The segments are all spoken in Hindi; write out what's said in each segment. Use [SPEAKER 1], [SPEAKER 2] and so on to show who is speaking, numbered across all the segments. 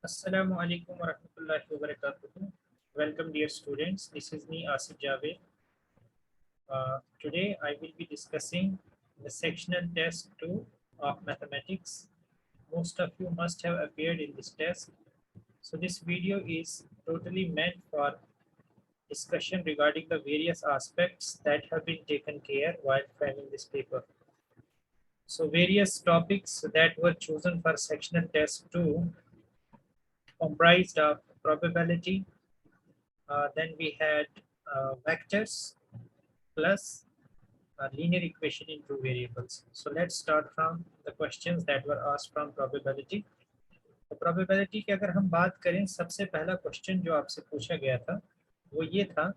[SPEAKER 1] Assalamu alaikum wa rahmatullahi wa barakatuh. Welcome, dear students. This is me, Asif Javed. Today, I will be discussing the sectional test 2 of mathematics. Most of you must have appeared in this test. So, this video is totally meant for discussion regarding the various aspects that have been taken care while framing this paper. So, various topics that were chosen for sectional test 2 comprised of probability. Then we had vectors plus linear equation in two variables. So let's start from the questions that were asked from probability. तो probability की अगर हम बात करें, सबसे पहला क्वेश्चन जो आपसे पूछा गया था वो ये था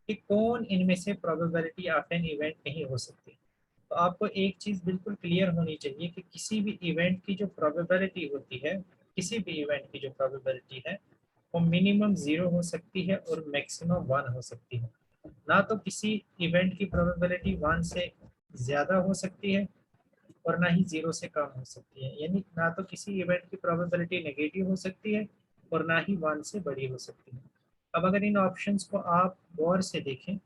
[SPEAKER 1] कि कौन इनमें से probability ऑफ एन इवेंट नहीं हो सकती। तो आपको एक चीज़ बिल्कुल क्लियर होनी चाहिए कि किसी भी इवेंट की जो probability होती है, किसी भी इवेंट की जो probability है वो मिनिमम 0 हो सकती है और मैक्सिमम 1 हो सकती है। ना तो किसी इवेंट की प्रोबेबिलिटी 1 से ज़्यादा हो सकती है और ना ही 0 से कम हो सकती है। यानी ना तो किसी इवेंट की प्रोबेबिलिटी नेगेटिव हो सकती है और ना ही 1 से बड़ी हो सकती है। अब अगर इन ऑप्शंस को आप गौर से देखें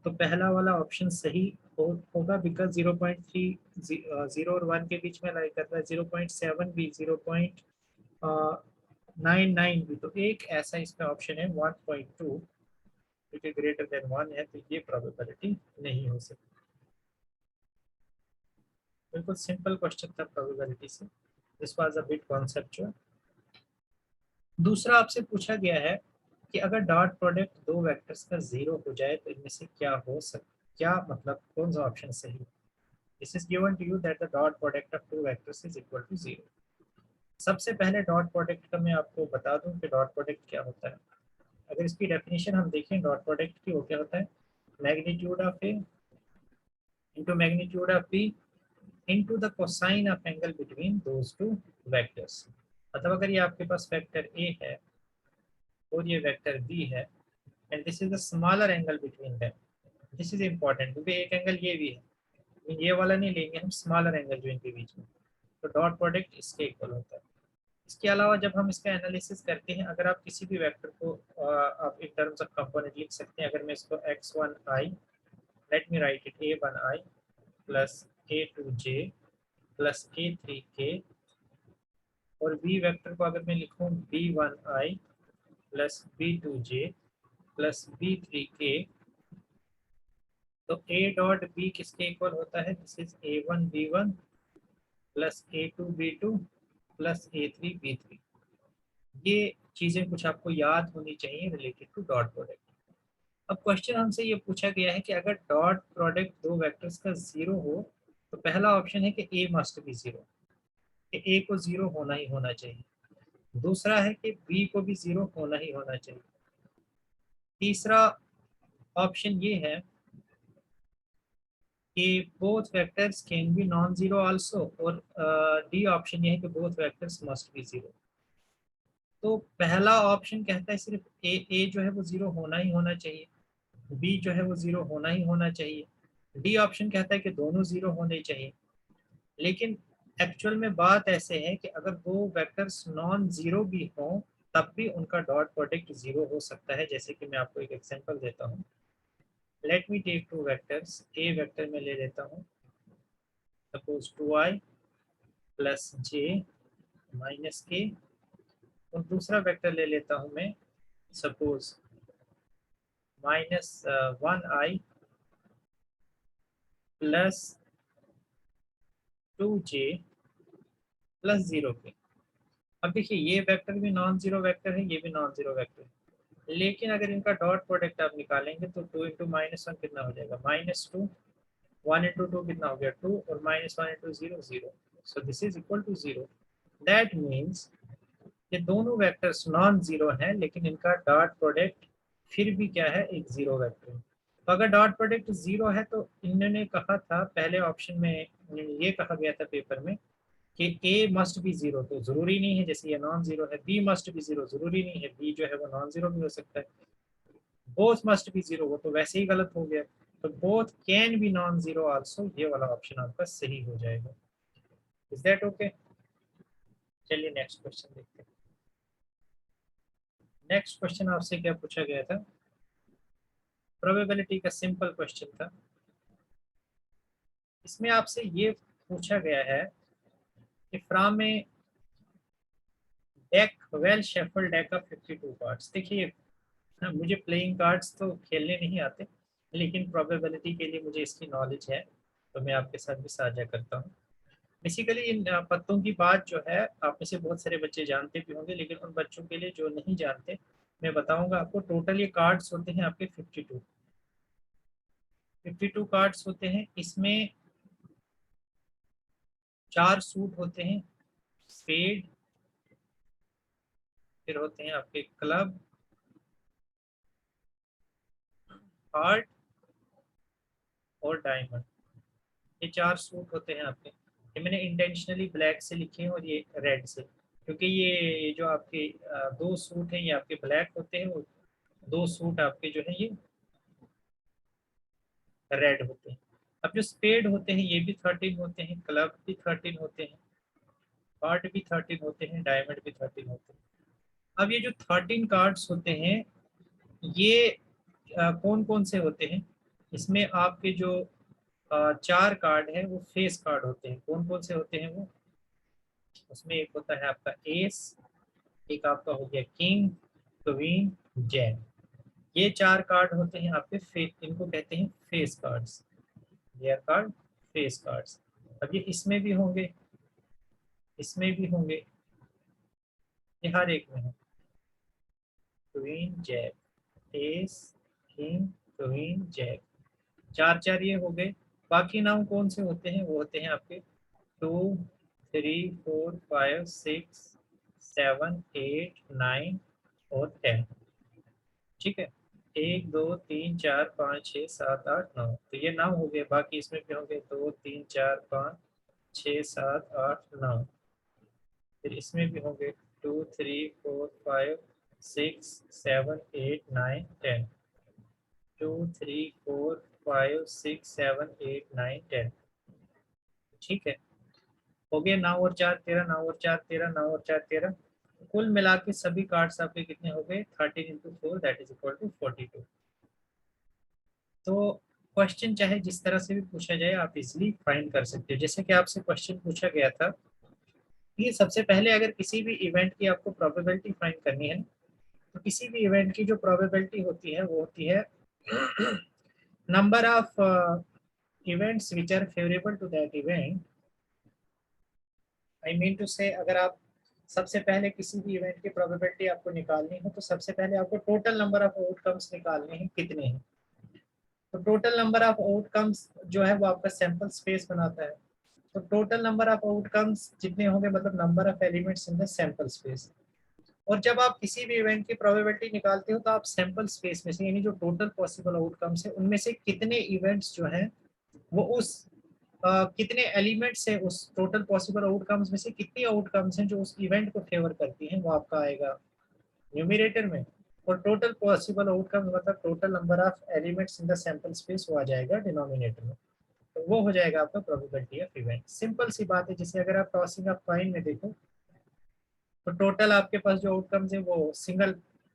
[SPEAKER 1] तो पहला वाला ऑप्शन सही होगा, बिकॉज 0.3 0 और 1 के बीच में लाई करता है, 0.7 भी, 0.99 भी। तो एक ऐसा इसका ऑप्शन है 1.2 जो कि ग्रेटर देन 1 है, तो ये प्रोबेबिलिटी नहीं हो सकती। बिल्कुल सिंपल क्वेश्चन था प्रोबेबिलिटी से, this was a bit conceptual. दूसरा आपसे पूछा गया है कि अगर डॉट प्रोडक्ट दो वेक्टर्स का 0 हो जाए तो इनमें से क्या हो सकता, क्या मतलब कौन सा ऑप्शन सही है। This is given to you that the dot product of two vectors is equal to 0। सबसे पहले डॉट प्रोडक्ट का मैं आपको बता दूं कि डॉट प्रोडक्ट क्या होता है। अगर इसकी डेफिनेशन हम देखें डॉट प्रोडक्ट की, वो क्या होता है, magnitude of A into magnitude of B into the cosine of angle between those two vectors। मतलब अगर ये आपके पास वेक्टर A है और ये वेक्टर B है and this is the smaller angle between them, this is important क्योंकि एक एंगल ये भी है, ये वाला नहीं लेंगे हम, स्मॉलर एंगल जो इनके बीच में, तो डॉट प्रोडक्ट इसके इक्वल होता है। इसके अलावा जब हम इसका एनालिसिस करते हैं, अगर आप किसी भी वेक्टर को आप इन टर्म्स ऑफ कंपोनेंट लिख सकते हैं। अगर मैं इसको x1i, let me right it, a1i plus a2j plus a3k, और बी वेक्टर को अगर मैं लिखूं b1i plus b2j plus b3k, तो a डॉट b किसके इक्वल होता है, this is a1b1 plus a2b2 plus a3b3। ये चीजें कुछ आपको याद होनी चाहिए रिलेटेड टू डॉट प्रोडक्ट। अब क्वेश्चन हमसे ये पूछा गया है कि अगर डॉट प्रोडक्ट दो वेक्टर्स का 0 हो तो पहला ऑप्शन है कि a मस्ट बी 0, कि a को 0 होना ही होना चाहिए। दूसरा है कि बी को भी 0 होना ही होना चाहिए। तीसरा ऑप्शन ये है कि both vectors can be non zero also, और डी ऑप्शन ये है कि बोथ वेक्टर्स मस्ट बी 0। तो पहला ऑप्शन कहता है सिर्फ ए जो है वो 0 होना ही होना चाहिए, बी जो है वो 0 होना ही होना चाहिए, डी ऑप्शन कहता है कि दोनों 0 होने चाहिए। लेकिन एक्चुअल में बात ऐसे है कि अगर दो वेक्टर्स नॉन जीरो भी हों तब भी उनका डॉट प्रोडक्ट 0 हो सकता है। जैसे कि मैं आपको एक एग्जांपल देता हूँ, let me take two vectors, a vector में ले लेता हूँ सपोज 2i प्लस जे माइनस के, और दूसरा वेक्टर ले लेता हूँ मैं suppose -1i plus 2j plus 0 के। अब देखिए ये वेक्टर भी नॉन जीरो वेक्टर है, ये भी नॉन जीरो वेक्टर है, लेकिन अगर इनका डॉट प्रोडक्ट आप निकालेंगे तो 2 इंटू -1 कितना हो जाएगा, -2, 1 इंटू 2 कितना हो गया 2, और -1 into 0 0। So this is equal to 0। That means ये दोनों वेक्टर्स नॉन जीरो हैं, लेकिन इनका डॉट प्रोडक्ट फिर भी क्या है, एक जीरो वेक्टर है। तो अगर डॉट प्रोडक्ट 0 है तो इन्होंने कहा था पहले ऑप्शन में, ये कहा गया था पेपर में कि ए मस्ट बी 0, तो जरूरी नहीं है, जैसे ये नॉन जीरो है, बी मस्ट बी 0 जरूरी नहीं है, बी जो है वो नॉन जीरो भी हो सकता है, बोथ मस्ट बी 0 वो तो वैसे ही गलत हो गया। तो both can be non zero also, ये वाला ऑप्शन आपका सही हो जाएगा। Is that okay? चलिए नेक्स्ट क्वेश्चन देखते हैं। नेक्स्ट क्वेश्चन आपसे क्या पूछा गया था? प्रोबेबिलिटी का सिंपल क्वेश्चन था। इसमें आपसे ये पूछा गया है कि from A deck well shuffled deck of 52 cards. देखिए, हाँ, मुझे प्लेइंग कार्ड्स तो खेलने नहीं आते, लेकिन प्रोबेबिलिटी के लिए मुझे इसकी नॉलेज है, तो मैं आपके साथ भी साझा करता हूँ। बेसिकली इन पत्तों की बात जो है, आप में से बहुत सारे बच्चे जानते भी होंगे, लेकिन उन बच्चों के लिए जो नहीं जानते, मैं बताऊंगा आपको। टोटल ये कार्ड्स होते हैं आपके 52 कार्ड्स होते हैं। इसमें 4 सूट होते हैं, स्पेड, फिर होते हैं आपके क्लब, हार्ट और डायमंड। ये 4 सूट होते हैं आपके। ये मैंने इंटेंशनली ब्लैक से लिखे हैं और ये रेड से, क्योंकि ये जो आपके 2 सूट हैं ये आपके ब्लैक होते हैं, और 2 सूट आपके जो है ये रेड होते हैं। अब जो स्पेड होते हैं ये भी 13 होते हैं, क्लब भी 13 होते हैं, हार्ट भी 13 होते हैं, डायमंड भी 13 होते हैं। अब ये जो 13 कार्ड्स होते हैं, ये कौन कौन से होते हैं? इसमें आपके जो 4 कार्ड है वो फेस कार्ड होते हैं। कौन कौन से होते हैं वो? उसमें एक होता है आपका एस, एक आपका हो गया किंग, क्वीन, जैक। ये 4 कार्ड होते हैं आपके इनको कहते हैं फेस कार्ड्स। ये कार्ड फेस कार्ड्स। अब ये इसमें भी होंगे, इसमें भी होंगे, ये हर एक में है। Queen, jack, ace, king, queen, jack, 4 ये हो गए। बाकी नाम कौन से होते हैं? वो होते हैं आपके 2, 3, 4, 5, 6, 7, 8, 9 और 10। ठीक है, 1, 2, 3, 4, 5, 6, 7, 8, 9, तो ये 9 हो गए। बाकी इसमें भी होंगे 2, 3, 4, 5, 6, 7, 8, 9। फिर इसमें भी होंगे 2, 3, 4, 5, 6, 7, 8, 9, 10। 2, 3, 4, 5, 6, 7, 8, 9, 10। ठीक है, हो गए 9 और 4 13, 9 और 4 13, 9 और 4 13। कुल मिला के सभी कार्ड्स आपके कितने हो गए? 13 × 4 दैट इज इक्वल टू 42। तो क्वेश्चन चाहे जिस तरह से भी पूछा जाए, आप इजिली फाइंड कर सकते हो। जैसे कि आपसे क्वेश्चन पूछा गया था कि सबसे पहले अगर किसी भी इवेंट की आपको प्रोबेबिलिटी फाइंड करनी है, तो किसी भी इवेंट की जो प्रोबेबिलिटी होती है वो होती है number of events which are favourable to that event. I mean to say, अगर आप सबसे पहले किसी भी इवेंट की प्रोबेबिलिटी आपको निकालनी हो, तो सबसे पहले आपको टोटल नंबर ऑफ आउटकम्स निकालने हैं, कितने हैं। तो टोटल नंबर ऑफ आउटकम्स जो है वो आपका सैंपल स्पेस बनाता है। तो टोटल नंबर ऑफ आउटकम्स जितने होंगे, मतलब number of elements in the sample space. और जब आप किसी भी इवेंट की प्रोबेबिलिटी निकालते हो, तो आप सैंपल स्पेस में से, यानी जो टोटल पॉसिबल आउटकम्स है, उनमें से कितने इवेंट्स जो हैं वो उस कितने एलिमेंट्स है उस टोटल पॉसिबल आउटकम्स में से, कितनी आउटकम्स हैं जो उस इवेंट को फेवर करती हैं, वो आपका आएगा न्यूमरेटर में। और टोटल पॉसिबल आउटकम्स मतलब total number of elements in the sample space, वो आ जाएगा डिनोमिनेटर में। तो वो हो जाएगा आपका प्रोबेबिलिटी ऑफ इवेंट। सिंपल सी बात है। जैसे अगर आप टॉसिंग ऑफ कॉइन में देखो, तो टोटल आपके पास जो आउटकम्स है वो सिंगल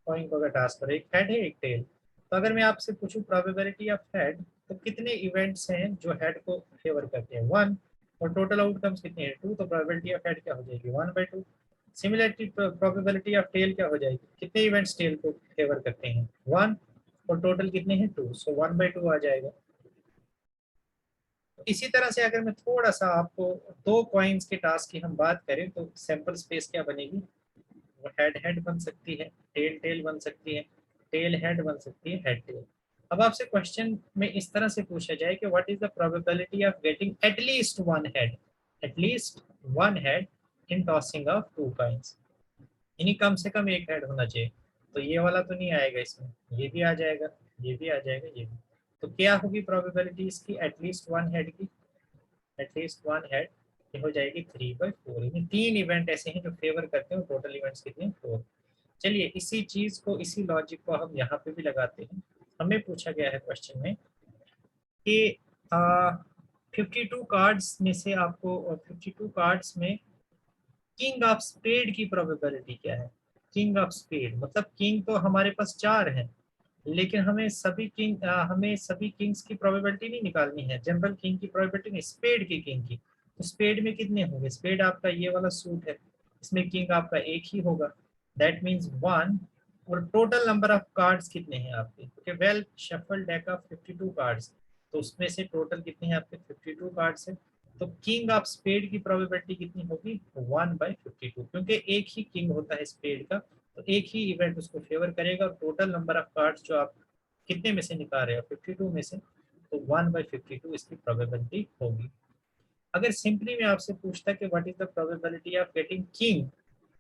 [SPEAKER 1] कॉइन को अगर टास्क करो, एक हेड है एक टेल। तो अगर मैं आपसे पूछूं प्रोबेबिलिटी ऑफ हेड, तो कितने इवेंट्स हैं जो हेड को फेवर करते हैं? 1। और टोटल आउटकम्स कितने हैं? 2। तो प्रोबेबिलिटी ऑफ हेड क्या हो जाएगी? 1/2। सिमिलरली प्रोबेबिलिटी ऑफ टेल क्या हो जाएगी? कितने इवेंट्स टेल को फेवर करते हैं? 1। और टोटल कितने हैं? 2। सो 1/2 आ जाएगा। इसी तरह से अगर मैं थोड़ा सा आपको 2 कॉइन्स के टास्क की हम बात करें, तो सैंपल स्पेस क्या बनेगी? वो हेड हेड बन सकती है, टेल टेल बन सकती है, टेल हेड बन सकती है, हेड टेल। अब आपसे क्वेश्चन में इस तरह से पूछा जाए कि what is the probability of getting at least one head, at least one head in tossing of 2 coins, यानी कम से कम एक हेड होना चाहिए। तो ये वाला तो नहीं आएगा इसमें, ये भी आ जाएगा, ये भी आ जाएगा, ये भी। तो क्या होगी प्रोबेबिलिटी इसकी एटलीस्ट वन हेड की? एटलीस्ट वन हेड ये हो जाएगी 3/4। यानी 3 इवेंट ऐसे हैं जो फेवर करते हैं, टोटल इवेंट्स कितने? 4। चलिए इसी चीज को, इसी लॉजिक को हम यहाँ पे भी लगाते हैं। हमें पूछा गया है क्वेश्चन में कि 52 कार्ड्स में से आपको 52 कार्ड्स में किंग ऑफ स्पेड की प्रोबेबिलिटी क्या है? किंग ऑफ स्पेड, मतलब किंग तो हमारे पास 4 है, लेकिन हमें सभी किंग्स की प्रोबेबिलिटी नहीं निकालनी है, जनरल किंग की प्रोबेबिलिटी नहीं, स्पेड की किंग की। तो स्पेड में कितने होंगे? स्पेड आपका ये वाला सूट है, इसमें किंग आपका एक ही होगा, दैट मीन्स 1। और टोटल नंबर ऑफ कार्ड्स कितने हैं आपके? क्योंकि well shuffle deck of 52 cards, तो उसमें से टोटल कितने हैं आपके? 52 कार्ड्स है। तो किंग ऑफ स्पेड की प्रोबेबिलिटी कितनी होगी? 1/52, क्योंकि एक ही किंग होता है स्पेड का, तो एक ही इवेंट उसको फेवर करेगा। और टोटल नंबर ऑफ कार्ड्स जो आप कितने में से निकाल रहे हो? 52 में से, तो 1/52 इसकी प्रोबेबिलिटी होगी। अगर सिंपली मैं आपसे पूछता कि what is the probability of getting king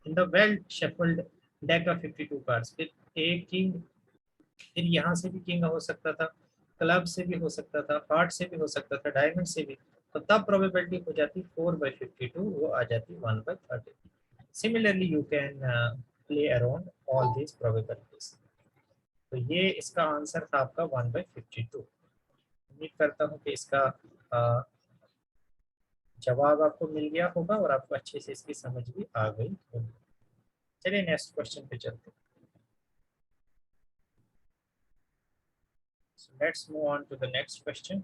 [SPEAKER 1] in the well shuffled deck of 52 cards, फिर एक किंग, फिर यहाँ से भी किंग हो सकता था, क्लब से भी हो सकता था, हार्ट से भी हो सकता था, डायमंड से भी, तो तब प्रोबेबिलिटी हो जाती 4/52, वो आ जाती 1/30। Similarly you can play around all these probabilities. तो ये इसका आंसर था आपका 1/52। उम्मीद करता हूँ कि इसका जवाब आपको मिल गया होगा और आपको अच्छे से इसकी समझ भी आ गई होगी। चलिए नेक्स्ट क्वेश्चन पे चलते हैं। So let's move on to the next question.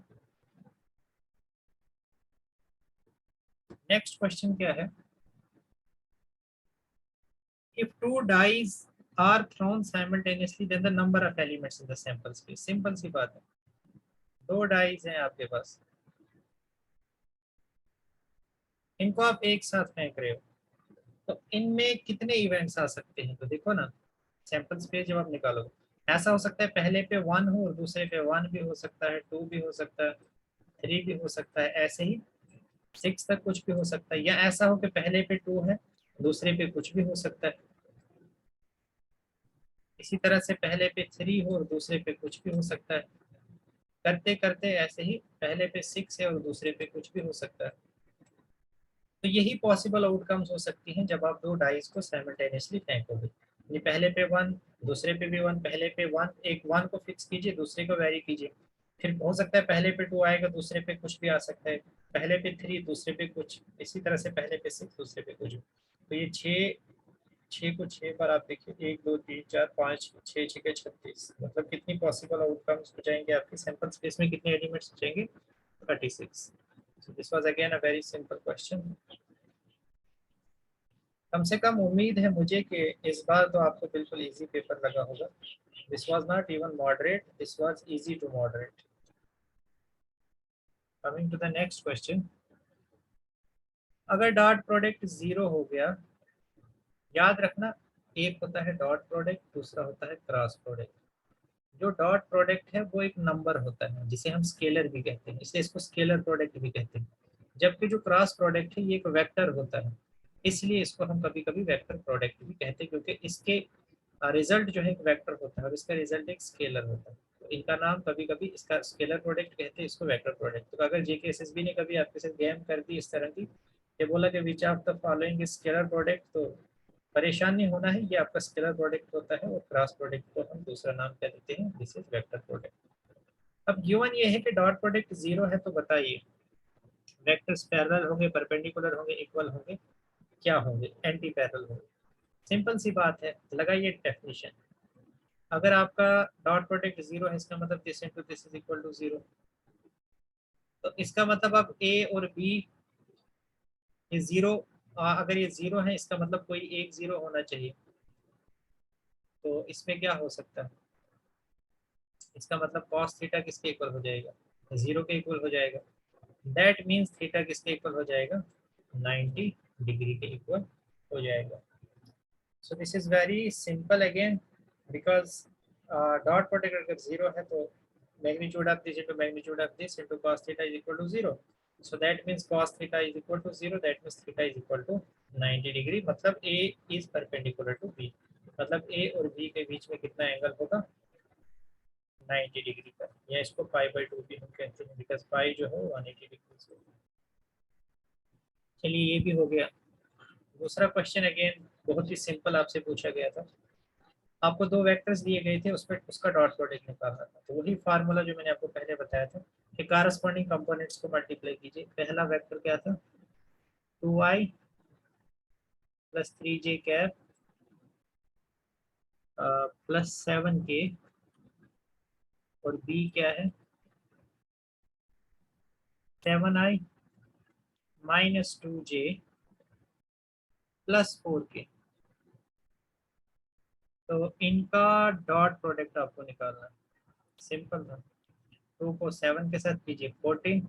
[SPEAKER 1] Next question क्या है? If two dice are thrown simultaneously, then the number of elements in the sample space. Simple सी बात है, दो डाइस हैं आपके पास, इनको आप एक साथ फेंक रहे हो, तो इनमें कितने इवेंट्स आ सकते हैं? तो देखो ना, सैंपल स्पेस जब आप निकालोगे, ऐसा हो सकता है पहले पे 1 हो और दूसरे पे 1 भी हो सकता है, 2 भी हो सकता है, 3 भी हो सकता है, ऐसे ही 6 तक कुछ भी हो सकता है। या ऐसा हो कि पहले पे 2 है, दूसरे पे कुछ भी हो सकता है। इसी तरह से पहले पे 3 हो और दूसरे पे कुछ भी हो सकता है। करते करते ऐसे ही पहले पे 6 है और दूसरे पे कुछ भी हो सकता है। तो यही पॉसिबल आउटकम्स हो सकती हैं जब आप दो डाइस को साइमल्टेनियसली फेंकोगे। ये पहले पे 1, दूसरे पे भी 1, पहले पे 1, एक 1 को फिक्स कीजिए, दूसरे को वेरी कीजिए। फिर हो सकता है पहले पे 2 आएगा, दूसरे पे कुछ भी आ सकता है, पहले पे 3, दूसरे पे कुछ, इसी तरह से पहले पे 6, दूसरे पे कुछ। तो ये 6 6 को 6 पर आप देखिए, 1 2 3 4 5 6 6 के 36, मतलब कितनी पॉसिबल आउटकम्स हो जाएंगे आपके सैंपल स्पेस में? कितने एलिमेंट्स हो जाएंगे? 36। So this was again a very simple question. कम से कम उम्मीद है मुझे कि इस बार तो आपको बिल्कुल इजी पेपर लगा होगा। This was not even moderate, this was easy to moderate. Coming to the next question, अगर डॉट प्रोडक्ट 0 हो गया, याद रखना एक होता है डॉट प्रोडक्ट, दूसरा होता है क्रॉस प्रोडक्ट। जो डॉट प्रोडक्ट है वो एक नंबर होता है जिसे हम स्केलर भी कहते हैं, इसलिए इसको स्केलर प्रोडक्ट भी कहते हैं। जबकि जो क्रॉस प्रोडक्ट है ये एक वेक्टर होता है, इसलिए इसको हम कभी कभी वेक्टर प्रोडक्ट भी कहते हैं, क्योंकि इसके रिजल्ट जो है एक वेक्टर होता है और इसका रिजल्ट एक स्केलर होता है। तो इनका नाम कभी कभी इसका स्केलर प्रोडक्ट कहते हैं, इसको वेक्टर प्रोडक्ट। तो अगर जेके एसएसबी ने कभी आपके साथ गेम कर दी इस तरह की, ये बोला कि which of the following scalar product, तो परेशान नहीं होना है, ये आपका स्केलर प्रोडक्ट होता है और क्रॉस प्रोडक्ट को हम दूसरा नाम कह देते हैं, दिस इज वेक्टर प्रोडक्ट। अब गिवन ये है कि डॉट प्रोडक्ट 0 है, तो बताइए वेक्टर्स पैरेलल होंगे, परपेंडिकुलर होंगे, इक्वल होंगे, क्या होंगे? एंटी पैरेलल होंगे। सिंपल सी बात है, लगाइए डेफिनेशन। अगर आपका डॉट प्रोडक्ट 0 है, इसका मतलब this into this is equal to 0। तो इसका मतलब अब ए और बी ये 0, अगर ये 0 है इसका मतलब कोई एक 0 होना चाहिए। तो इसमें क्या हो सकता है? इसका मतलब cos थीटा किसके इक्वल हो जाएगा? 0 के इक्वल हो जाएगा। दैट मीन्स थीटा किसके इक्वल हो जाएगा? 90 डिग्री के इक्वल हो जाएगा। सो this is very simple again, because dot product अगर 0 है तो magnitude of this into magnitude of this into cos theta is equal to 0. So that means cos theta is equal to 0. That means theta is equal to 90 degree. मतलब A is perpendicular to B, मतलब A और B के बीच में कितना एंगल होगा? 90 डिग्री का। या इसको π/2 भी हम कहते हैं, बिकॉज पाई जो है 180 डिग्री से। चलिए ये भी हो गया। दूसरा क्वेश्चन अगेन बहुत ही सिंपल आपसे पूछा गया था, आपको दो वेक्टर्स दिए गए थे, उसमें उसका डॉट प्रोडक्ट निकालना था। तो वही फार्मूला जो मैंने आपको पहले बताया था कि कारस्पॉन्डिंग कंपोनेंट्स को मल्टीप्लाई कीजिए। पहला वेक्टर क्या था? 2i + 3j कैप +7k और b क्या है 7i -2j +4k। तो इनका डॉट प्रोडक्ट आपको निकालना है, सिंपल था। 2 को 7 के साथ कीजिए 14,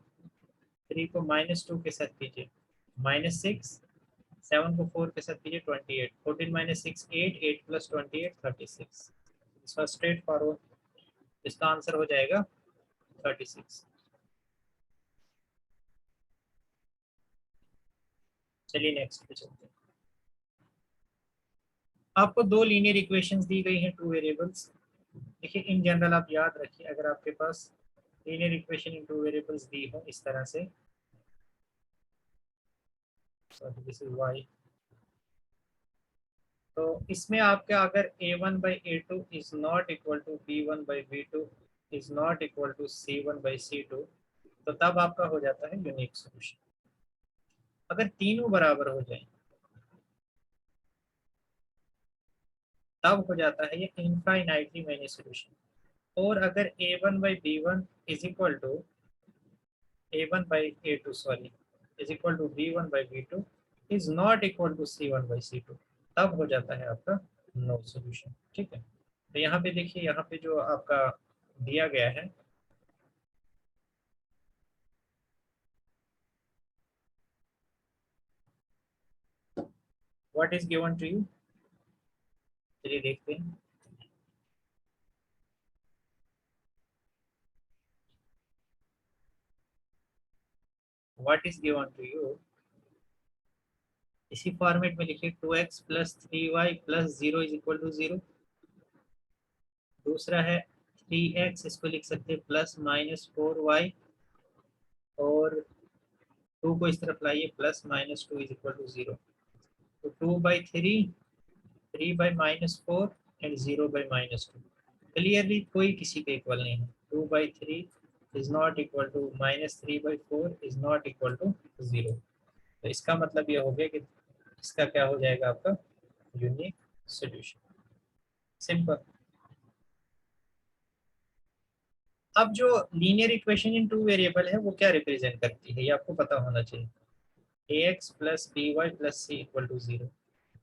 [SPEAKER 1] 3 को -2 के साथ कीजिए -6, 7 को 4 के साथ कीजिए 28, 14 - 6 8, 8 + 28 36। इसका स्ट्रेट फॉरवर्ड इसका आंसर हो जाएगा 36। चलिए नेक्स्ट पे चलते हैं। आपको दो लीनियर इक्वेशंस दी गई हैं, टू वेरिएबल्स। देखिए इन जनरल आप याद रखिए, अगर आपके पास linear equation in two variables दी हो इस तरह से, दिस इज y, तो इसमें आपका अगर a1/a2 is not equal to b1/b2 is not equal to c1/c2, तो तब आपका हो जाता है यूनिक सॉल्यूशन। अगर तीनों बराबर हो जाए तब हो जाता है ये इनफाइनाइटली मैनी सॉल्यूशन। और अगर a1/b1 is equal to a1/a2 sorry is equal to b1/b2 is not equal to c1/c2, तब हो जाता है आपका नो सॉल्यूशन। ठीक है, तो यहाँ पे देखिए, यहाँ पे जो आपका दिया गया है, what is given to you, चलिए देखते हैं। What is given to you, इसी फॉर्मेट में लिखिए 2x + 3y + 0 is equal to 0। दूसरा है 3x, इसको लिख सकते हैं +-4y, और 2 को इस तरफ लाइए +-2 इज इक्वल टू 0। तो 2/3, 3/-4 एंड 0/-2। क्लियरली कोई किसी के इक्वल नहीं है। 2/3 is not equal to -3/4 is not equal to 0। तो इसका मतलब ये हो गया कि इसका क्या हो जाएगा आपका यूनिक सॉल्यूशन। सिंपल। अब जो linear equation in two variable है वो क्या रिप्रेजेंट करती है, ये आपको पता होना चाहिए। ax + by + c equal to 0।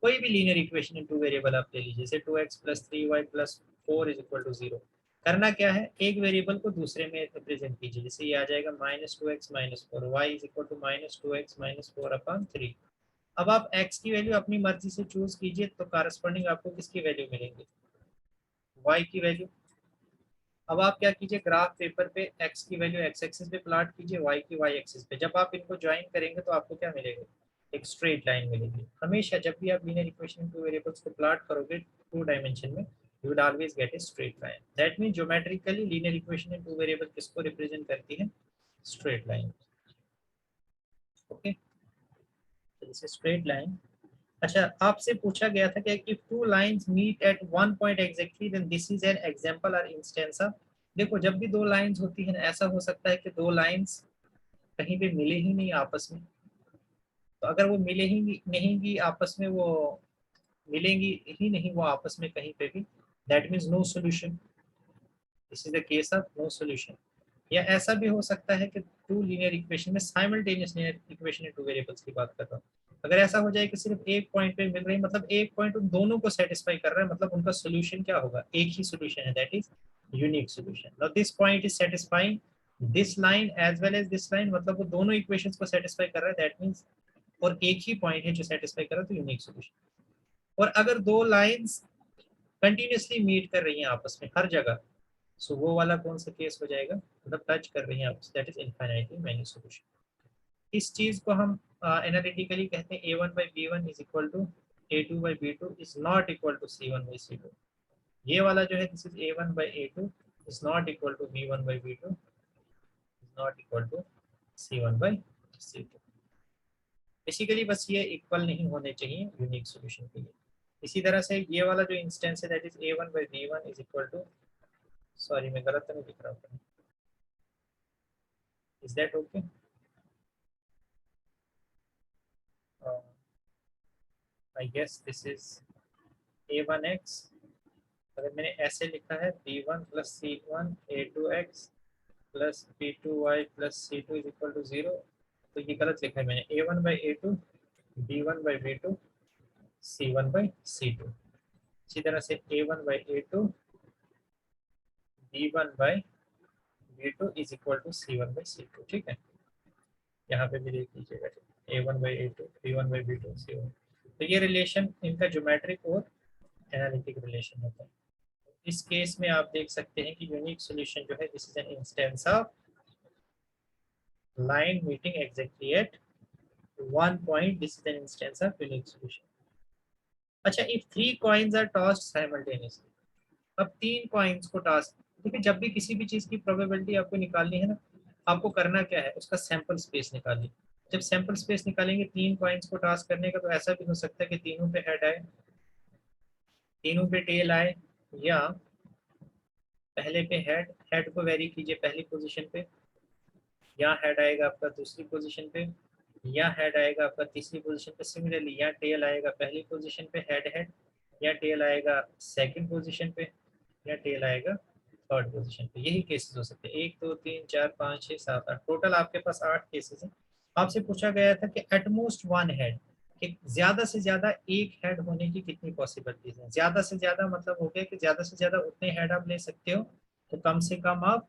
[SPEAKER 1] कोई भी linear equation in two variable आप ले लीजिए, जैसे 2x + 3y + 4 is equal to 0। करना क्या है, एक वेरिएबल को दूसरे में रिप्रेजेंट कीजिए, जैसे ये आ जाएगा -2x - 4, y is equal to -2x - 4/3। अब आप x की वैल्यू अपनी मर्जी से चूज कीजिए, तो कारस्पॉन्डिंग आपको किसकी वैल्यू मिलेंगी, y की वैल्यू। अब आप क्या कीजिए, ग्राफ पेपर पे x की वैल्यू x एक्सिस पे प्लॉट कीजिए, y की y एक्सिस पे। जब आप इनको ज्वाइन करेंगे तो आपको क्या मिलेगा, एक स्ट्रेट लाइन मिलेगी। हमेशा जब भी आप लीनियर इक्वेशन टू वेरिएबल्स को प्लॉट करोगे टू डायमेंशन में, you will always get a straight line. That mean geometrically linear equation in two variable किसको रिप्रेजेंट करती है, straight line. Okay, this is straight line. अच्छा, आपसे पूछा गया था कि if two lines meet at one point exactly then this is an example और इंस्टेंस ऑफ। देखो जब भी दो लाइंस होती है ना, ऐसा हो सकता है कि दो लाइंस कहीं पे मिले ही नहीं आपस में। तो अगर वो मिले ही नहीं भी आपस में, वो मिलेंगी ही नहीं वो आपस में कहीं पे भी, that means no solution. This is the case of no solution. या ऐसा भी हो सकता है कि टू लीनियर इक्वेशन में simultaneous linear equation in two variables की बात कर रहा हूँ। अगर ऐसा हो जाए कि सिर्फ एक पॉइंट पे मिल रही है, मतलब एक पॉइंट उन दोनों को सेटिस्फाई कर रहा है, मतलब उनका सॉल्यूशन क्या होगा, एक ही सॉल्यूशन है, that is unique solution. Now this point is satisfying this line as well as this line, मतलब वो दोनों इक्वेशंस को सेटिस्फाई कर रहा है, दैट मींस, और एक ही पॉइंट है जो सेटिस्फाई कर रहा है, तो यूनिक सॉल्यूशन। और अगर दो लाइंस कंटिन्यूसली मीट कर रही हैं आपस में हर जगह, सो वो वाला कौन सा केस हो जाएगा, मतलब टच कर रही हैं आपस, that is infinitely many solution. इस चीज को हम एनालिटिकली कहते हैं a1/b1 is equal to a2/b2 is not equal to c1/c2। ये वाला जो है this is a1/a2 is not equal to b1/b2 is not equal to c1/c2। Basically बस ये इक्वल नहीं होने चाहिए यूनिक सॉल्यूशन के लिए। इसी तरह से ये वाला जो इंस्टेंस है that is a1/b1 is equal to, sorry मैं गलत तो नहीं लिख रहा हूँ, is that okay. I guess this is a1x अगर मैंने ऐसे लिखा है b1 plus c1 a2x plus b2y plus c2 is equal to 0, तो ये गलत लिखा है मैंने। a1 by a2 b1 by b2 c1 by c2। इसी तरह से a1 by a2 b1 by b2 is equal to c1 by c2। ठीक है, यहाँ पे भी देख लीजिएगा, a1 by a2 b1 by b2 c1। तो ये रिलेशन इनका ज्योमेट्रिक और एनालिटिक रिलेशन होता है। इस केस में आप देख सकते हैं कि यूनिक सॉल्यूशन जो है, this is an instance of line meeting exactly at one point, this is an instance of unique solution. अच्छा, if 3 coins are tossed simultaneously, अब 3 कॉइन्स को टॉस, देखिए जब भी किसी भी चीज की प्रोबेबिलिटी आपको निकालनी है ना, आपको करना क्या है, उसका सैंपल स्पेस निकालिए। जब सैंपल स्पेस निकालेंगे 3 कॉइन्स को टॉस करने का, तो ऐसा भी हो सकता है कि तीनों पे हेड आए, तीनों पे टेल आए, या पहले पे हेड, हेड को वेरी कीजिए पहली पोजीशन पे, या हेड आएगा आपका दूसरी पोजीशन पे, या हेड आएगा आपका तीसरी पोजीशन पे। सिमिलरली या टेल आएगा पहली पोजीशन पे हेड हेड, या टेल आएगा सेकंड पोजीशन पे, या टेल आएगा थर्ड पोजीशन पे। यही केसेस हो सकते हैं, 1 2 3 4 5 6 7 8, टोटल आपके पास 8 केसेस हैं। आपसे पूछा गया था कि एटमोस्ट वन हेड, कि ज्यादा से ज्यादा एक हेड होने की कितनी पॉसिबिलिटीज है। ज्यादा से ज्यादा मतलब हो गया कि ज्यादा से ज्यादा उतने हेड आप ले सकते हो, तो कम से कम आप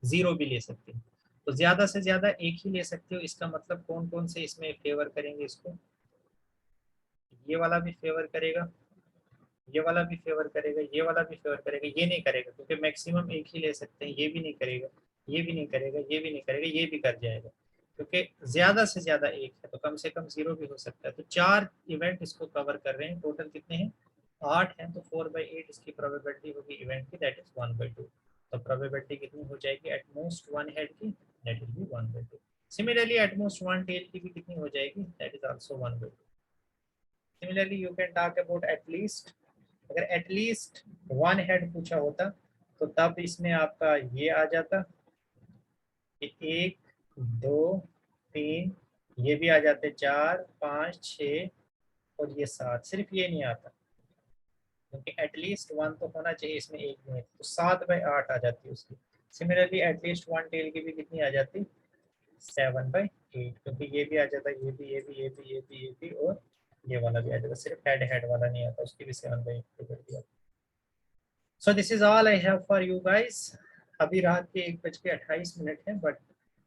[SPEAKER 1] 0 भी ले सकते हो। तो ज्यादा से ज्यादा एक ही ले सकते हो, इसका मतलब कौन कौन से इसमें फेवर करेंगे इसको, ये वाला भी फेवर करेगा, ये वाला भी फेवर करेगा, ये वाला भी फेवर करेगा, ये नहीं करेगा क्योंकि मैक्सिमम एक ही ले सकते हैं। ये भी नहीं करेगा, ये भी नहीं करेगा, ये भी नहीं करेगा, ये भी कर जाएगा क्योंकि ज्यादा से ज्यादा एक है, तो कम से कम 0 भी हो सकता है। तो 4 इवेंट इसको कवर कर रहे हैं, टोटल कितने हैं 8 हैं, तो 4/8 इसकी प्रोबेबिलिटी होगी इवेंट की, दैट इज 1/2। तो प्रोबेबिलिटी कितनी हो जाएगी एटमोस्ट वन हेड की, that will be 1/2। Similarly at most one tail की भी कितनी हो जाएगी, that is also 1/2। Similarly you can talk about at least, अगर एटलीस्ट वन हेड पूछा होता तो तब इसमें आपका ये आ जाता कि 1 2 3, ये भी आ जाते 4 5 6 और ये 7, सिर्फ ये नहीं आता क्योंकि एटलीस्ट वन तो होना चाहिए, इसमें एक भी नहीं, तो 7/8 आ जाती है उसकी। सिमिलरली एटलीस्ट वन टेल की भी कितनी आ जाती 7/8, क्योंकि ये भी आ जाता, ये भी, ये भी, ये भी, ये भी, ये भी, और ये वाला भी आ जाता, सिर्फ हेड हेड वाला नहीं आता, उसकी भी 7/8 कर दिया। So this is all I have for you guys. अभी रात के 1:28 है, but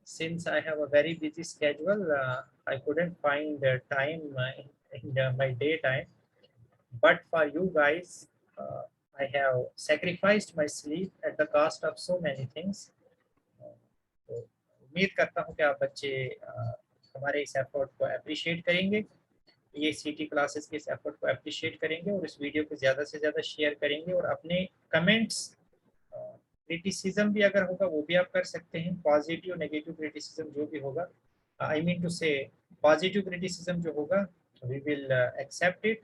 [SPEAKER 1] since I have a very busy schedule, I couldn't find the time in my daytime. But for you guys, I have sacrificed my sleep at the cost of so many things. तो उम्मीद करता हूँ कि आप बच्चे हमारे इस एफर्ट को अप्रिशिएट करेंगे, ये सीटी क्लासेस के इस एफर्ट को अप्रिशिएट करेंगे, और इस वीडियो को ज़्यादा से ज़्यादा शेयर करेंगे, और अपने कमेंट्स, क्रिटिसिज्म भी अगर होगा वो भी आप कर सकते हैं, पॉजिटिव नेगेटिव क्रिटिसिज्म जो भी होगा, आई मीन टू से पॉजिटिव क्रिटिसिज्म जो होगा वी विल एक्सेप्ट इट,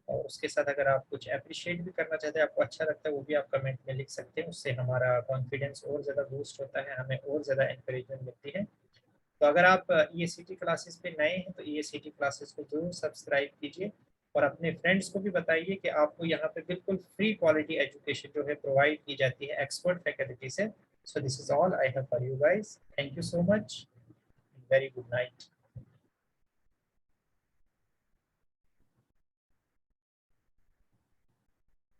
[SPEAKER 1] और उसके साथ अगर आप कुछ अप्रिशिएट भी करना चाहते हैं, आपको अच्छा लगता है, वो भी आप कमेंट में लिख सकते हैं। उससे हमारा कॉन्फिडेंस और ज़्यादा बूस्ट होता है, हमें और ज़्यादा इंकरेजमेंट मिलती है। तो अगर आप EACT क्लासेस पे नए हैं तो EACT क्लासेस को जरूर सब्सक्राइब कीजिए, और अपने फ्रेंड्स को भी बताइए कि आपको यहाँ पे बिल्कुल फ्री क्वालिटी एजुकेशन जो है प्रोवाइड की जाती है एक्सपर्ट फैकल्टी से। सो this is all I have for you guys, thank you so much, very good night.